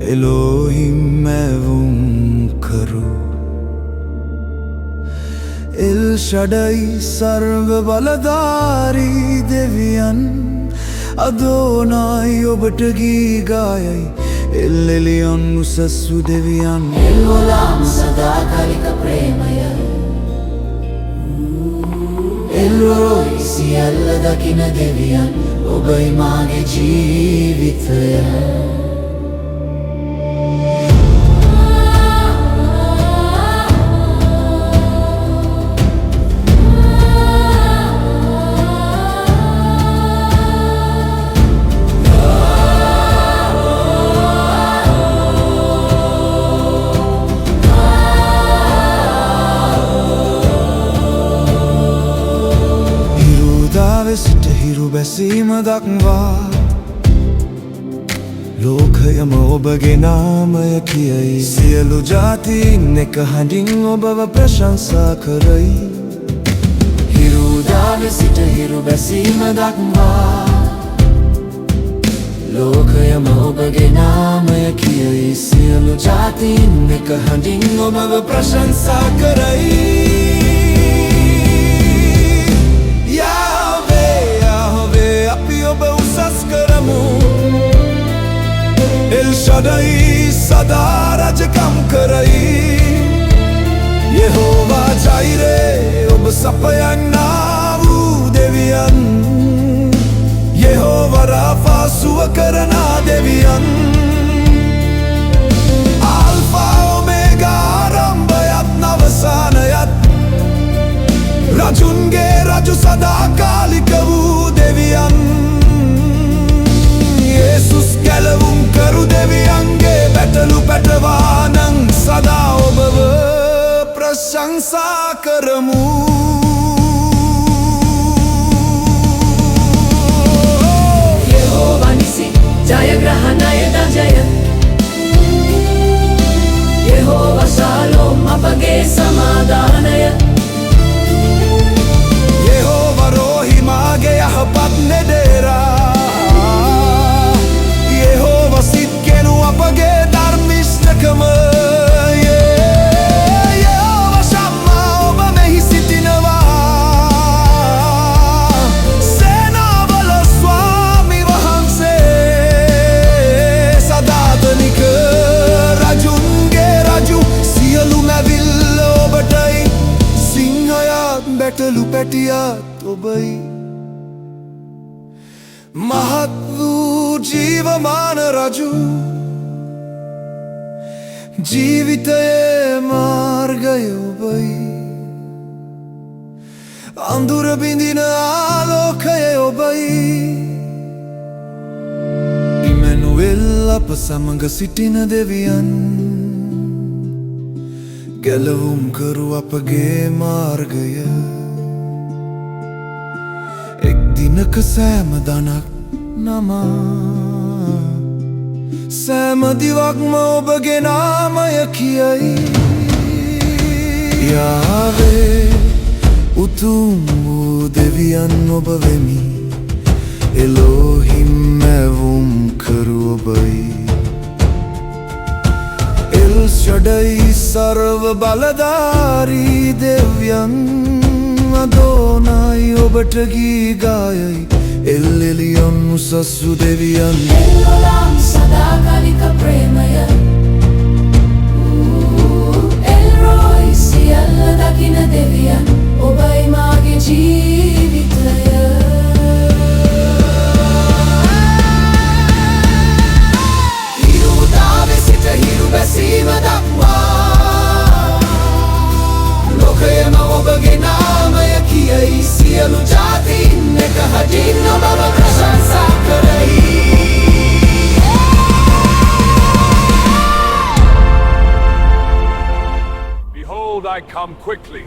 Elohim evunkaru El Shaddai sarva baladari deviyan Adonai obata gee gayai El Elyon usassu deviyan El Olam sadakalika premaya El Roi siyalla dakina deviyan Obai mage jeevithaya සිට හිරු බැසීම දක්වා ලෝකයම ඔබගේ නාමය කියයි සියලු ජාතීන් එක හඬින් ඔබව ප්‍රශංසා කරයි හිරු දාවේ සිට හිරු බැසීම දක්වා ලෝකයම ඔබගේ නාමය කියයි සියලු ජාතීන් එක හඬින් ඔබව ප්‍රශංසා කරයි El Shaddai sada rajkam karai Yehovah Jireh ob sapayanna vu deviyan Yehovah Rapha suwa karana deviyan Alpha Omega arambhayat navasanayat Rajunge raju sadakalika vu deviyan Jesus ගැලවුම් කරු දෙවියන්ගේ බැටලු පැටවානං සදා ඔබව ප්‍රශංසා කරමු Yehovah nisi ජයග්‍රහණයට ජය Yehovah Shalom අපගේ සමාදානය Yehovah Rohi මාගේ යහපත් නෙදේරා සිත්කෙනු අපගේ ධර්මිෂ්ඨකම Yehovah Shammah ඔබ මෙහි සිටිනවා සේනාවල ස්වාමි වහන්සේ සදාතනික රජුන්ගේ රජු සියලු මැවිල්ල ඔබටයි සිංහයාත් බැටලු පැටියාත් ඔබයි මහත් වූ ජීවමාන රජු ජීවිතයේ මාර්ගය ඔබයි අඳුර බිඳින ආලෝකය ඔබයි ඉමනුවෙල් අප සමග සිටින දෙවියන් ගැලවුම් කරු අපගේ මාර්ගය එක් දිනක සෑම දනක් නමා සෑම දිවක්ම ඔබගේ නාමය කියයි යාවේ උතුම් වූ දෙවියන් ඔබ වෙමි එලෝහිම් ඇවුම් කරු ඔබයි එල් ෂඩයි සර්ව බලධාරී දෙවියන් අදෝනයි ඔබට ගී ගායයි El Elyon usassu deviyan El Olam sadakalika premaya El Roi siyalla dakina deviyan Obai mage jeevithaya Hiru dave sita hiru basima dakwa Lokayama obage namaya kiyai siyalu jaatin එක හදින් ඔබව ප්‍රශංසා කරයි Behold, I come quickly.